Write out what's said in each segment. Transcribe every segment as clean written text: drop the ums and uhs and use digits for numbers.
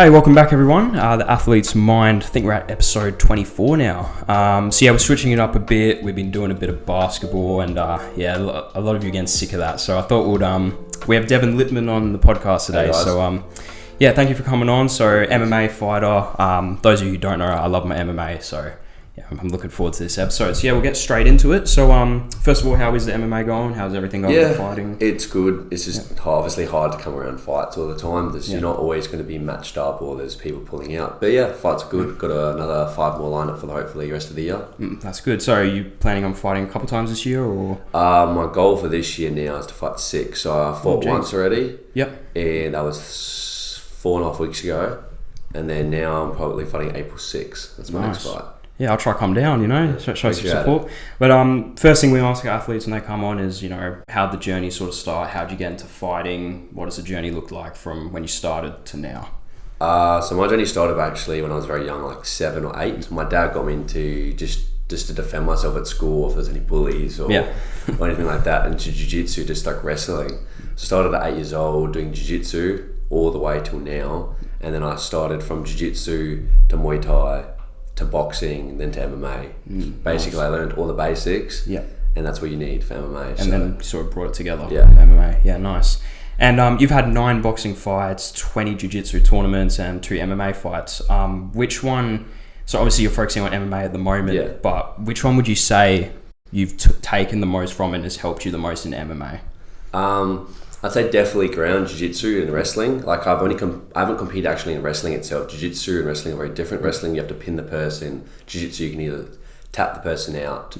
Okay, welcome back everyone. The Athlete's Mind, I think we're at episode 24 now. We're switching it up a bit. We've been doing a bit of basketball and a lot of you are getting sick of that. So I thought we have Devon Lipman on the podcast today. Hey, so thank you for coming on. So MMA fighter, those of you who don't know, I love my MMA. So yeah, I'm looking forward to this episode. So yeah, we'll get straight into it. So first of all, how is the MMA going? How's everything going with fighting? It's good. It's just obviously hard to come around fights all the time. You're not always going to be matched up or there's people pulling out. But yeah, fights are good. Got another 5 more lined up for hopefully the rest of the year. That's good. So are you planning on fighting a couple times this year or? My goal for this year now is to fight 6. So I fought once already. Yep. And that was 4.5 weeks ago. And then now I'm probably fighting April 6th. That's my next fight. Yeah, I'll try to come down, show some support. But first thing we ask athletes when they come on is, how'd the journey sort of start? How'd you get into fighting? What does the journey look like from when you started to now? So my journey started actually when I was very young, like 7 or 8. My dad got me into just to defend myself at school if there's any bullies or anything like that, into jiu-jitsu, just like wrestling. So I started at 8 years old doing jiu-jitsu all the way till now. And then I started from jiu-jitsu to Muay Thai, to boxing, then to MMA. Basically, nice. I learned all the basics, and that's what you need for MMA. And then you sort of brought it together in MMA. Yeah, nice. And you've had 9 boxing fights, 20 jiu-jitsu tournaments, and 2 MMA fights. Which one? So obviously you're focusing on MMA at the moment, but which one would you say you've taken the most from and has helped you the most in MMA? I'd say definitely ground jiu-jitsu and wrestling. Like I haven't competed actually in wrestling itself. Jiu-jitsu and wrestling are very different. Wrestling, you have to pin the person. Jiu-jitsu, you can either tap the person out.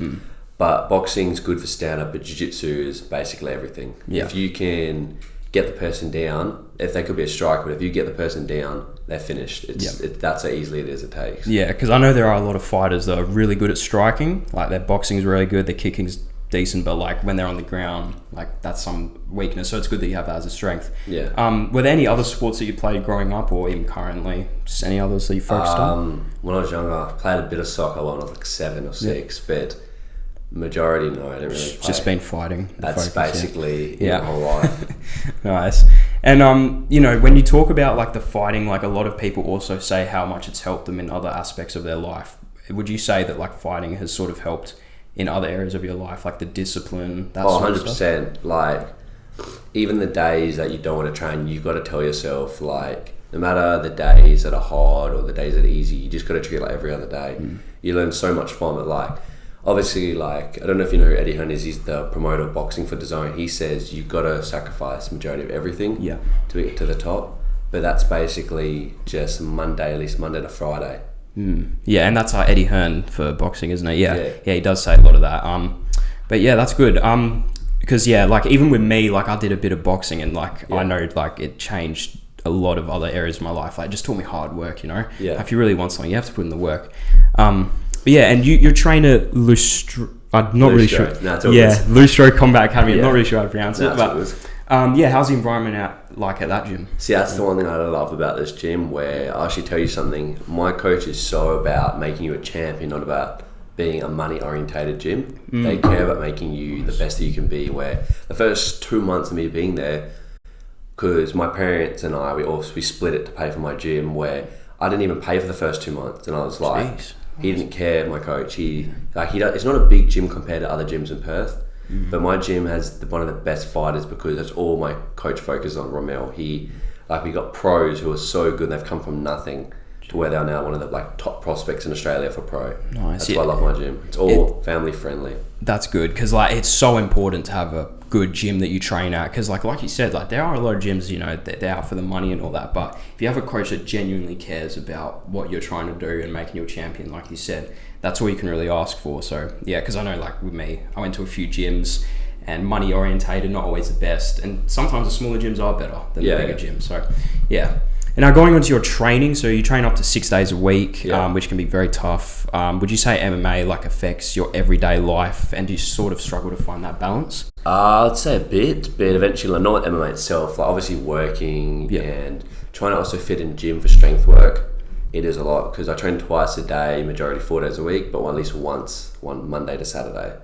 But boxing's good for stand-up, but jiu-jitsu is basically everything. Yeah. If you can get the person down, if they could be a striker, but if you get the person down, they're finished. That's how easily it takes. Yeah, because I know there are a lot of fighters that are really good at striking. Like their boxing's really good, their kicking's decent, but like when they're on the ground, like that's some weakness. So it's good that you have that as a strength. Yeah. Were there any other sports that you played growing up or even currently? Just any others that you focused on? When I was younger, I played a bit of soccer when I was like 7 or 6, but majority, no, I didn't really play. Just been fighting. That's basically my whole life. Nice. And when you talk about like the fighting, like a lot of people also say how much it's helped them in other aspects of their life. Would you say that like fighting has sort of helped in other areas of your life, like the discipline, that sort of stuff? 100%. Like, even the days that you don't want to train, you've got to tell yourself, like, no matter the days that are hard or the days that are easy, you just got to treat it like every other day. You learn so much from it. Like, obviously, like, I don't know if you know who Eddie Hearn is. He's the promoter of boxing for DAZN. He says you've got to sacrifice majority of everything to get to the top. But that's basically just Monday to Friday. Yeah, and that's Eddie Hearn for boxing, isn't it? Yeah, he does say a lot of that. But yeah, that's good. Because like even with me, like I did a bit of boxing, and like I know like it changed a lot of other areas of my life. Like it just taught me hard work. Yeah. If you really want something, you have to put in the work. But yeah, and you're trained at Loose Stroke Combat Academy. I'm not really sure how to pronounce it, but how's the environment at that gym? See, that's the one thing I love about this gym, where I'll actually tell you something. My coach is so about making you a champion, not about being a money-orientated gym. They care about making you the best that you can be, where the first 2 months of me being there, because my parents and I, we split it to pay for my gym, where I didn't even pay for the first 2 months, and I was like, he didn't care, my coach. It's not a big gym compared to other gyms in Perth. But my gym has one of the best fighters, because that's all my coach focuses on, Romel. We got pros who are so good, and they've come from nothing to where they are now, one of the like top prospects in Australia for pro. Nice. That's why I love my gym. It's all family friendly. That's good, because like it's so important to have a good gym that you train at, because like you said, like there are a lot of gyms, they're out for the money and all that, but if you have a coach that genuinely cares about what you're trying to do and making you a champion, like you said, that's all you can really ask for. So yeah, because I know like with me, I went to a few gyms and money orientated, not always the best, and sometimes the smaller gyms are better than the bigger gyms. So yeah. And now going on to your training, so you train up to 6 days a week, which can be very tough. Would you say MMA like affects your everyday life, and do you sort of struggle to find that balance? I'd say a bit, but eventually, not with MMA itself, like obviously working and trying to also fit in gym for strength work. It is a lot, because I train twice a day, majority 4 days a week, but at least one Monday to Saturday.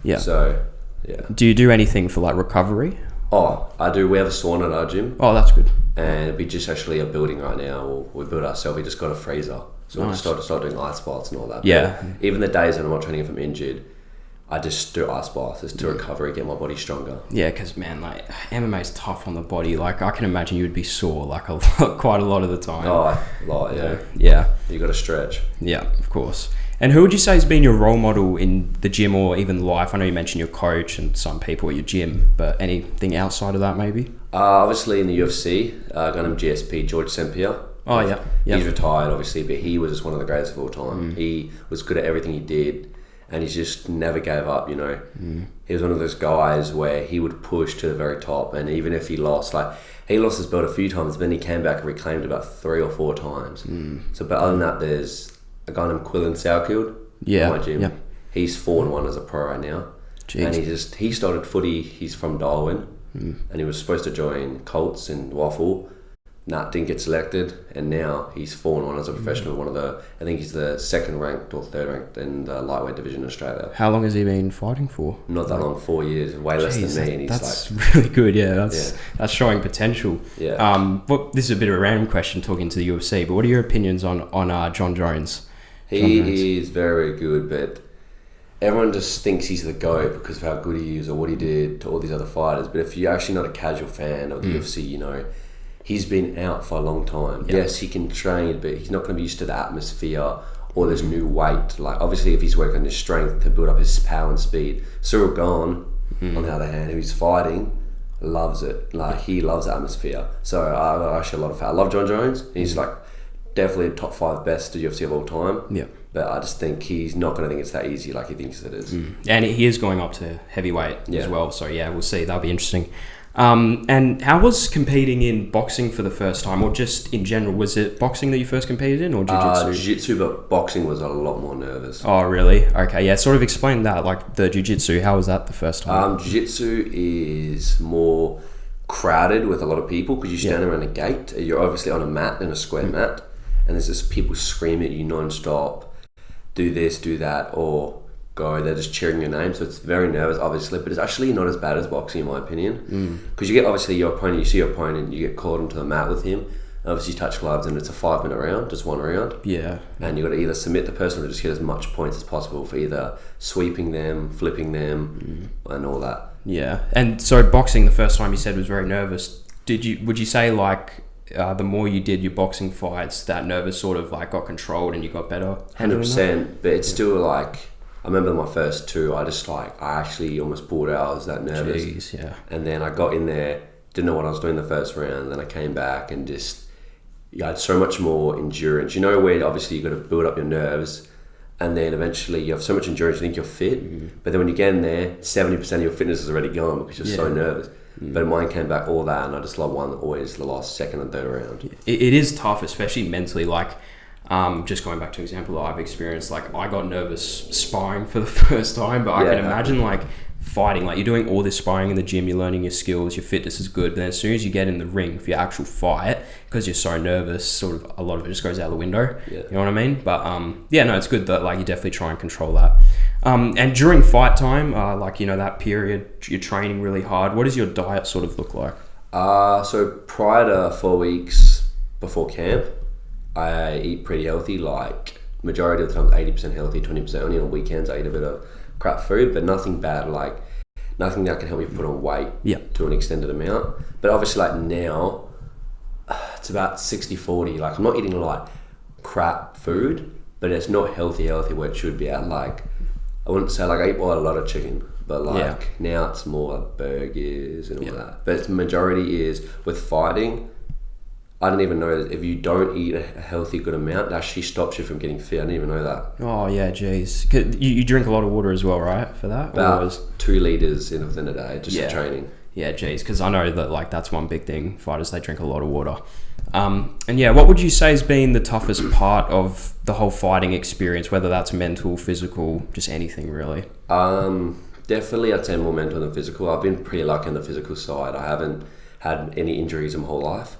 Yeah. So, yeah. Do you do anything for like recovery? Oh, I do. We have a sauna at our gym. Oh, that's good. And we just actually are building right now, or we built ourselves. We just got a freezer, so we start doing ice baths and all that. Yeah. But even the days that I'm not training if I'm injured, I just do ice baths just to recover, get my body stronger. Yeah, because man, like MMA is tough on the body. Like I can imagine you would be sore like quite a lot of the time. Oh, a lot, yeah. Yeah. You got to stretch. Yeah, of course. And who would you say has been your role model in the gym or even life? I know you mentioned your coach and some people at your gym, but anything outside of that maybe? Obviously in the UFC, a guy named GSP, George St. Pierre. Oh, yeah. He's retired, obviously, but he was just one of the greatest of all time. He was good at everything he did, and he just never gave up, you know. He was one of those guys where he would push to the very top, and even if he lost, like, he lost his belt a few times, but then he came back and reclaimed it about 3 or 4 times. So, but other than that, there's a guy named Quillen Sauerkild in my gym. Yeah. He's 4-1 as a pro right now. Jeez. And he started footy, he's from Darwin, and he was supposed to join Colts in Waffle. Didn't get selected, and now he's 4-1 as a professional. I think he's the 2nd ranked or 3rd ranked in the lightweight division in Australia. How long has he been fighting for? Not that long, 4 years, way less than me. And he's that's really good. Yeah, that's showing potential. Yeah. But this is a bit of a random question talking to the UFC. But what are your opinions on John Jones? He is very good, but everyone just thinks he's the GOAT because of how good he is or what he did to all these other fighters. But if you're actually not a casual fan of the UFC, you know, he's been out for a long time. Yep. Yes, he can train, but he's not going to be used to the atmosphere or this new weight. Like, obviously, if he's working on his strength to build up his power and speed. Cyril Gahn, on the other hand, who he's fighting, loves it. Like, he loves the atmosphere. So, I actually a lot of fan. I love John Jones. He's, like, definitely a top 5 best to UFC of all time. Yeah. But I just think he's not going to think it's that easy like he thinks it is. And he is going up to heavyweight as well. So, yeah, we'll see. That'll be interesting. And how was competing in boxing for the first time, or just in general? Was it boxing that you first competed in, or jiu-jitsu? Jiu-jitsu, but boxing was a lot more nervous. Oh, really? Okay, yeah. Sort of explain that, like the jiu-jitsu. How was that the first time? Jiu-jitsu is more crowded with a lot of people because you stand around a gate. You're obviously on a mat, in a square mat, and there's just people screaming at you non-stop. Do this, do that, or go. They're just cheering your name, so it's very nervous, obviously, but it's actually not as bad as boxing, in my opinion, because you get obviously your opponent. You see your opponent, you get called onto the mat with him. Obviously, you touch gloves, and it's a 5-minute round, just one round. Yeah, and you got to either submit the person or just get as much points as possible for either sweeping them, flipping them, and all that. Yeah, and so boxing the first time you said was very nervous. Would you say like the more you did your boxing fights, that nervous sort of like got controlled and you got better? 100%, but it's still like. I remember my first 2, I actually almost pulled out. I was that nervous. Jeez, yeah. And then I got in there, didn't know what I was doing the first round. Then I came back and I had so much more endurance. You know where obviously you got to build up your nerves, and then eventually you have so much endurance, you think you're fit. But then when you get in there, 70% of your fitness is already gone because you're so nervous. But mine came back all that, and I just won always the last 2nd and 3rd round. It is tough, especially mentally. Like, just going back to an example that I've experienced, like I got nervous sparring for the first time, but I can imagine like fighting, like you're doing all this sparring in the gym, you're learning your skills, your fitness is good, but then as soon as you get in the ring for your actual fight, because you're so nervous, sort of a lot of it just goes out the window. You know what I mean? But it's good that like you definitely try and control that. And during fight time, like, you know, that period, you're training really hard. What does your diet sort of look like? So prior to 4 weeks before camp, I eat pretty healthy, like majority of the time 80% healthy, 20% only. On weekends I eat a bit of crap food, but nothing bad, like nothing that can help me put on weight to an extended amount. But obviously like now, it's about 60-40. Like I'm not eating like crap food, but it's not healthy where it should be at. Like I wouldn't say like I eat a lot of chicken, but like now it's more like burgers and all that. But its majority is with fighting. I didn't even know that if you don't eat a healthy, good amount, that actually stops you from getting fit. I didn't even know that. Oh, yeah, jeez. You drink a lot of water as well, right, for that? About 2 litres within a day, just for training. Yeah, geez, because I know that like that's one big thing. Fighters, they drink a lot of water. And yeah, what would you say has been the toughest part of the whole fighting experience, whether that's mental, physical, just anything really? Definitely I'd say more mental than physical. I've been pretty lucky on the physical side. I haven't had any injuries in my whole life.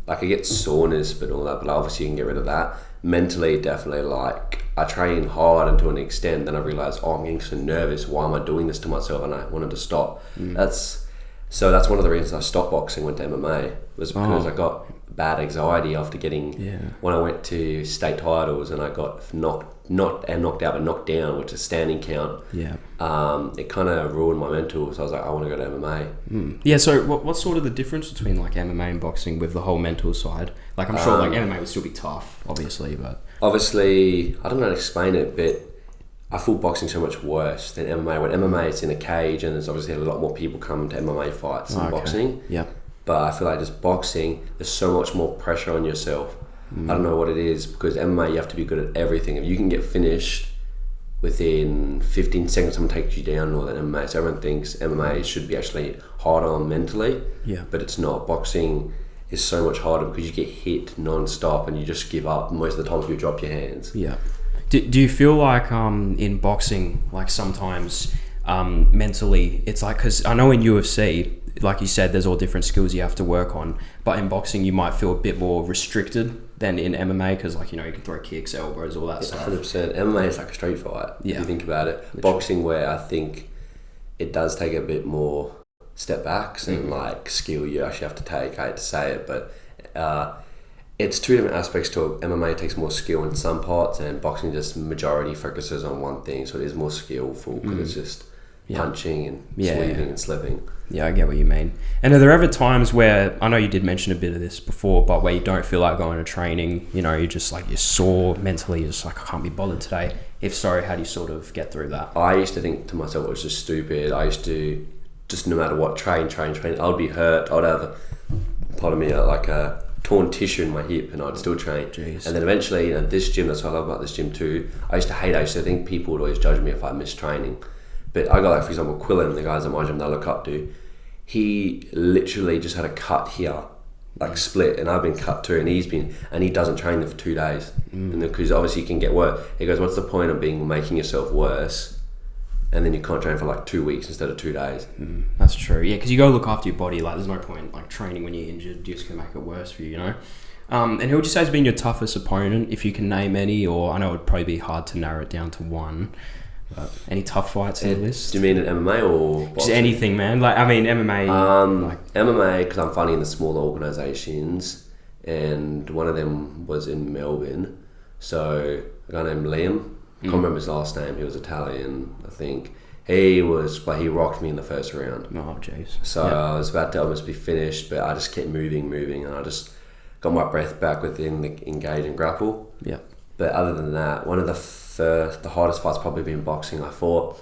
Like I get soreness but all that, but obviously you can get rid of that. Mentally, definitely, like I train hard and to an extent, then I realise, I'm getting so nervous, why am I doing this to myself, and I wanted to stop. That's So that's one of the reasons I stopped boxing, went to MMA, was because I got bad anxiety after getting, when I went to state titles and I got knocked out but knocked down, which is standing count. Yeah. It kind of ruined my mental, so I was like, I want to go to MMA. Yeah, so what's sort of the difference between like MMA and boxing with the whole mental side? Like I'm sure like MMA would still be tough, obviously, but... Obviously, I don't know how to explain it, but I feel boxing so much worse than MMA. When MMA, it's in a cage and there's obviously a lot more people coming to MMA fights than boxing. Yeah. But I feel like just boxing, there's so much more pressure on yourself. I don't know what it is, because MMA, you have to be good at everything. If you can get finished within 15 seconds, someone takes you down more than MMA. So everyone thinks MMA should be actually harder on mentally, but it's not. Boxing is so much harder because you get hit non-stop and you just give up. Most of the time you drop your hands. Yeah. Do you feel like in boxing, like sometimes mentally, it's like, because I know in UFC, like you said, there's all different skills you have to work on, but in boxing you might feel a bit more restricted than in MMA, because like, you know, you can throw kicks, elbows, all that stuff. 100%. MMA is like a street fight, if you think about it. Literally. Boxing, where I think it does take a bit more step backs and like skill you actually have to take. I hate to say it, but it's two different aspects to it. MMA takes more skill in some parts, and boxing just majority focuses on one thing, so it is more skillful because it's just punching and sweeping and slipping. Yeah, I get what you mean. And are there ever times where, I know you did mention a bit of this before, but where you don't feel like going to training, you know, you're just like, you're sore mentally, you're just like, I can't be bothered today? If so, how do you sort of get through that? I used to think to myself it was just stupid. I used to just, no matter what, train. I would be hurt. I would have, like a torn tissue in my hip, and I'd still train. Jeez. And then eventually, you know, this gym, that's what I love about this gym too, I used to think people would always judge me if I missed training. But I got, like, for example, Quillen, the guys at my gym that I look up to, he literally just had a cut here, like split, and I've been cut too, and he doesn't train them for 2 days. And because obviously you can get worse. He goes, what's the point of making yourself worse, and then you can't train for like 2 weeks instead of 2 days? That's true. Yeah, because you got to look after your body. Like, there's no point like training when you're injured. You're just gonna make it worse for you, you know. And who would you say has been your toughest opponent, if you can name any? Or I know it would probably be hard to narrow it down to one. But any tough fights in the list? Do you mean in MMA or boxing? Just anything, man. Like, I mean, MMA. MMA, because I'm fighting in the smaller organisations, and one of them was in Melbourne. So a guy named Liam, I can't remember his last name. He was Italian, I think. He rocked me in the first round. Oh, jeez. So I was about to almost be finished, but I just kept moving, and I just got my breath back within the engage and grapple. Yeah. But other than that, one of the hardest fights probably been boxing. I can't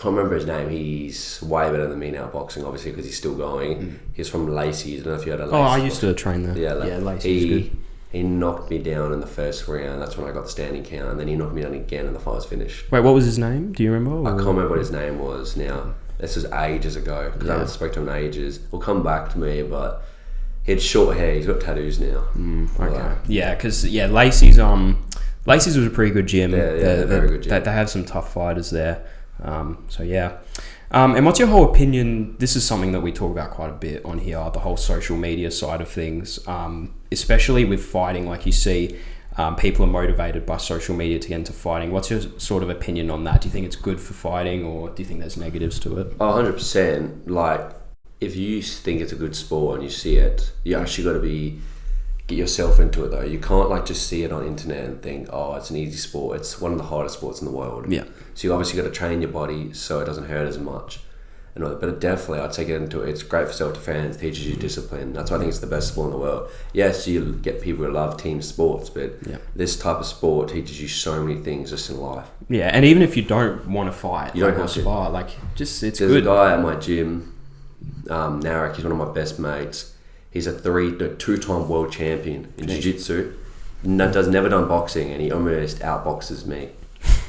remember his name. He's way better than me now at boxing, obviously, because he's still going. He's from Lacey's. I don't know if you heard of Lacey's. Oh, I used to train there. Yeah, Lacey's good. He knocked me down in the first round. That's when I got the standing count, and then he knocked me down again, and the fight was finished. Wait, what was his name? Do you remember? I can't remember what his name was now. This was ages ago, because I haven't spoken to him in ages. He'll come back to me, but he had short hair. He's got tattoos now. Okay. Yeah, because Lacey's was a pretty good gym. They're very good gym. They have some tough fighters there. So yeah. And what's your whole opinion? This is something that we talk about quite a bit on here, the whole social media side of things, especially with fighting. Like, you see, people are motivated by social media to get into fighting. What's your sort of opinion on that? Do you think it's good for fighting, or do you think there's negatives to it? 100%. Like, if you think it's a good sport and you see it, you actually got to get yourself into it though. You can't like just see it on internet and think, oh, it's an easy sport. It's one of the hardest sports in the world. Yeah. So you obviously got to train your body so it doesn't hurt as much. But definitely, I'd say get into it. It's great for self-defense, teaches you discipline. That's why I think it's the best sport in the world. Yes, you get people who love team sports, but this type of sport teaches you so many things just in life. Yeah, and even if you don't want to fight, you don't have to. Spar, like, just it's There's good. There's a guy at my gym, Narek. He's one of my best mates. He's a two-time world champion in jiu-jitsu. Never done boxing, and he almost outboxes me.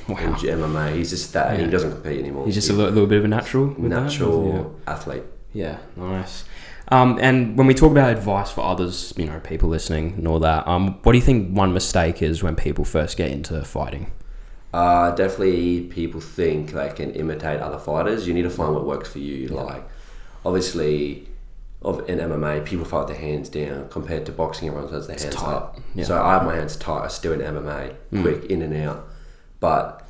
Wow. In MMA. He's just that, and he doesn't compete anymore. He's just a little bit of a natural athlete. Yeah, nice. And when we talk about advice for others, you know, people listening and all that, what do you think one mistake is when people first get into fighting? Definitely people think they can imitate other fighters. You need to find what works for you. Like, obviously, in MMA, people fight with their hands down. Compared to boxing, everyone has their hands up. Yeah. So I have my hands tight. I still in MMA, quick in and out. But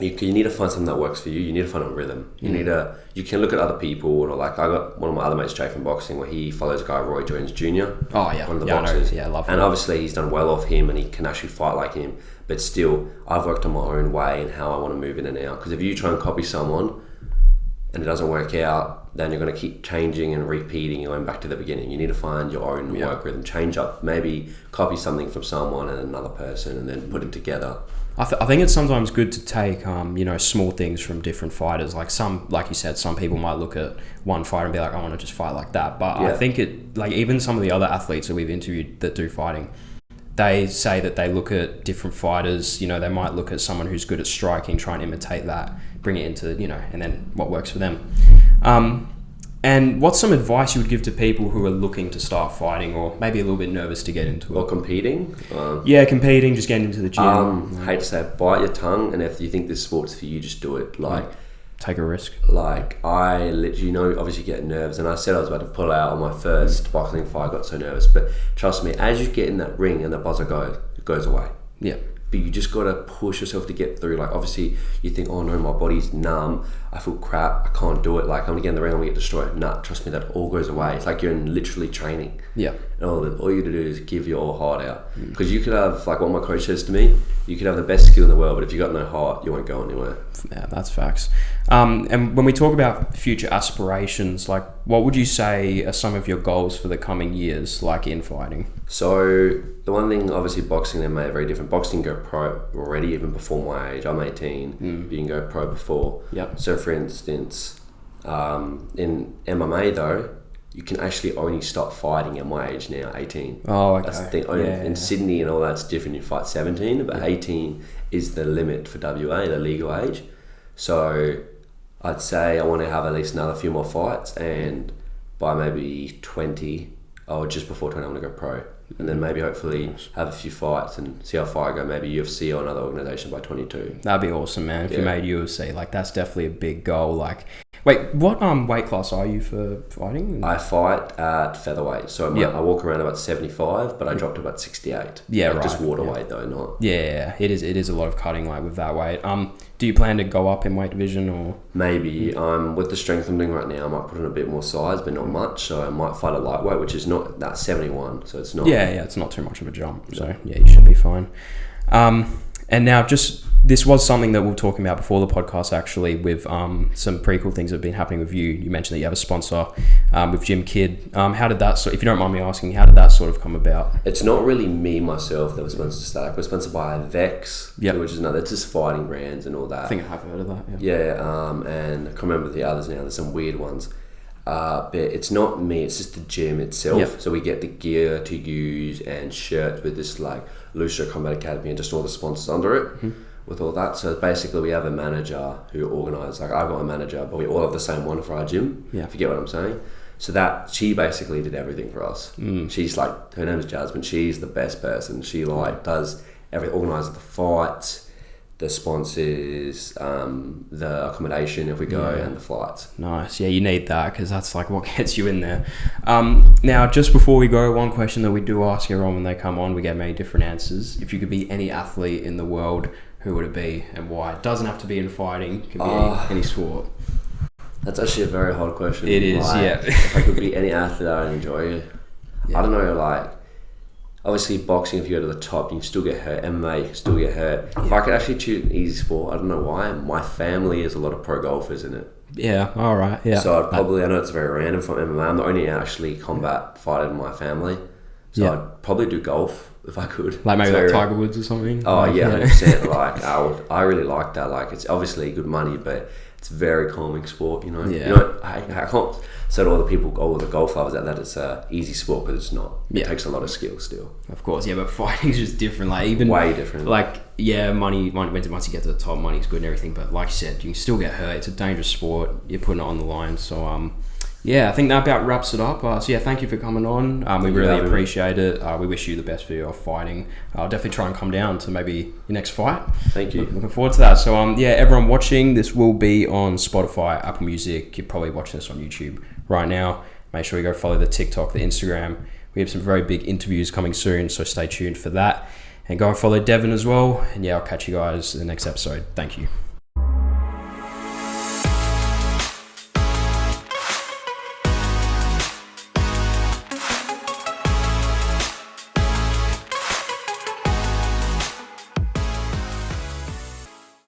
you need to find something that works for you. You need to find a rhythm. You can look at other people, or like I got one of my other mates straight from boxing, where he follows a guy, Roy Jones Jr. Oh yeah, one of the boxers. boxers. I love him. And obviously he's done well off him, and he can actually fight like him. But still, I've worked on my own way and how I want to move in and out. Because if you try and copy someone and it doesn't work out, then you're going to keep changing and repeating and going back to the beginning. You need to find your own work rhythm, change up, maybe copy something from someone and another person, and then put it together. I think it's sometimes good to take, small things from different fighters. Like you said, some people might look at one fighter and be like, I want to just fight like that. But I think even some of the other athletes that we've interviewed that do fighting, they say that they look at different fighters. They might look at someone who's good at striking, try and imitate that, bring it into, and then what works for them. And what's some advice you would give to people who are looking to start fighting, or maybe a little bit nervous to get into it? Or competing? Competing, just getting into the gym. Hate to say it, bite your tongue, and if you think this sport's for you, just do it. Take a risk. Like, I literally, obviously get nerves, and I said I was about to pull out on my first boxing fight. I got so nervous, but trust me, as you get in that ring and the buzzer goes, it goes away. Yeah. But you just got to push yourself to get through. Like, obviously, you think, oh no, my body's numb. I feel crap. I can't do it. Like, I'm going to get in the ring, I'm going to get destroyed. Nah, trust me, that all goes away. It's like you're in literally training. Yeah. And all you do is give your all heart out. Because you could have, like what my coach says to me, you could have the best skill in the world, but if you got no heart, you won't go anywhere. Yeah, that's facts. And when we talk about future aspirations, like, what would you say are some of your goals for the coming years, like in fighting? So the one thing, obviously, boxing and MMA are very different. Boxing can go pro already, even before my age. I'm 18. You can go pro before. Yep. So for instance, in MMA though, you can actually only stop fighting at my age now, 18. Oh, okay. That's the thing. In Sydney and all that's different. You fight 17, but 18 is the limit for WA, the legal age. So I'd say I want to have at least another few more fights, and by maybe 20, or just before 20, I'm going to go pro. And then maybe hopefully have a few fights and see how far I go, maybe UFC or another organisation by 22. That'd be awesome, man. If you made UFC, like, that's definitely a big goal. Like, wait, what weight class are you for fighting? I fight at featherweight, so I walk around about 75, but I dropped to about 68. Yeah, like, just water weight though, not. Yeah, it is a lot of cutting, like, with that weight. Do you plan to go up in weight division, or? Maybe. With the strength I'm doing right now, I might put in a bit more size, but not much. So I might fight a lightweight, which is not that 71. So it's not. Yeah, it's not too much of a jump. So yeah, you should be fine. And now, this was something that we were talking about before the podcast, actually, with some pretty cool things that have been happening with you. You mentioned that you have a sponsor with Jim Kidd. How did that, if you don't mind me asking, how did that sort of come about? It's not really me, myself, that was sponsored to start. We're sponsored by Vex, which is another, it's just fighting brands and all that. I think I have heard of that, and I can't remember the others now. There's some weird ones. But it's not me, it's just the gym itself. Yep. So we get the gear to use and shirts with this, like, Lucia Combat Academy and just all the sponsors under it. With all that, so basically we have a manager who organises. Like, I've got a manager, but we all have the same one for our gym. Yeah, if you get what I'm saying. So that she basically did everything for us. She's like, her name is Jasmine. She's the best person. She does everything, organises the fights, the sponsors, the accommodation if we go, and the flights. Nice. Yeah, you need that, because that's like what gets you in there. Now, just before we go, one question that we do ask everyone when they come on, we get many different answers. If you could be any athlete in the world, who would it be and why? It doesn't have to be in fighting. It can be any sport. That's actually a very hard question. It is, If I could be any athlete, I'd enjoy it. I don't know, like, obviously boxing, if you go to the top, you can still get hurt. MMA, you can still get hurt. If I could actually choose an easy sport, I don't know why. My family is a lot of pro golfers in it. Yeah, all right, yeah. So I'd probably, I know it's very random from MMA. I'm the only actually combat fighter in my family. So I'd probably do golf if I could. Like maybe like Tiger Woods or something? Oh, yeah, 100%. Like, I really like that. Like, it's obviously good money, but it's a very calming sport, you know. Yeah. You know, I can't say to all the people, all the golf lovers, that it's a easy sport, because it's not. It takes a lot of skill still. Of course, yeah, but fighting is just different. Like, even way different. Like, money once you get to the top, money's good and everything, but like you said, you can still get hurt. It's a dangerous sport. You're putting it on the line. So I think that about wraps it up. So thank you for coming on. We really appreciate it. We wish you the best for your fighting. I'll definitely try and come down to maybe your next fight. Thank you. Looking forward to that. So everyone watching, this will be on Spotify, Apple Music. You're probably watching this on YouTube right now. Make sure you go follow the TikTok, the Instagram. We have some very big interviews coming soon, so stay tuned for that. And go and follow Devon as well. And I'll catch you guys in the next episode. Thank you.